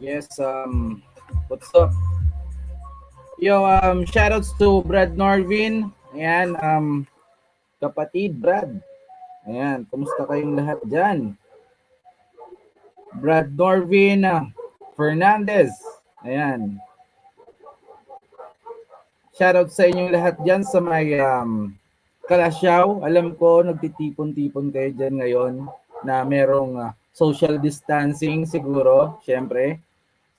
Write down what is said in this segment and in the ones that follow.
Yes, what's up? Yo, shoutouts to Brad Norvin. Ayan, kapatid Brad. Ayan, kumusta kayong lahat dyan? Brad Norvin Fernandez. Ayan, shoutout sa inyong lahat dyan sa may Kalasyaw. Alam ko, nagtitipon-tipon kayo dyan ngayon na merong social distancing siguro. Siyempre,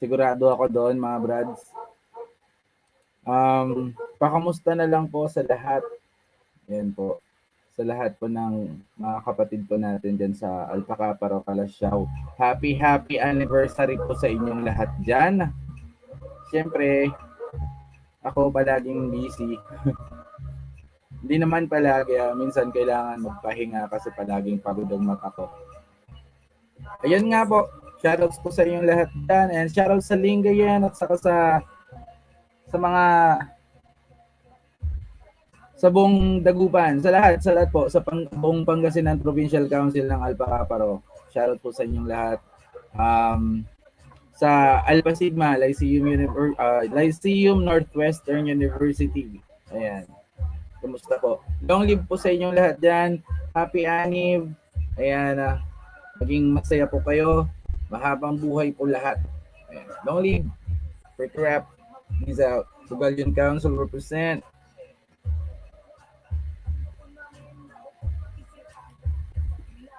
sigurado ako doon mga Brads. Pakamusta na lang po sa lahat. Yan po. Sa lahat po ng mga kapatid po natin dyan sa Alpacaparo, Kalasyaw. Happy anniversary po sa inyong lahat dyan. Siyempre, ako palaging busy. Hindi naman palagi. Minsan kailangan magpahinga kasi palaging pagod ang mata ko. Ayun nga po. Shoutouts po sa inyong lahat dyan. And shoutouts sa Lingayen at saka sa mga sa buong Dagupan, sa lahat po, sa buong Pangasinan Provincial Council ng Alpacaparo. Shoutout po sa inyong lahat. Sa Alpha Sigma, Lyceum Northwestern University. Ayan. Kumusta po? Long live po sa inyong lahat dyan. Happy Anniv. Ayan. Maging masaya po kayo. Mahabang buhay po lahat. Ayan. Long live. Quick rap. Peace out. Sugal Council represent.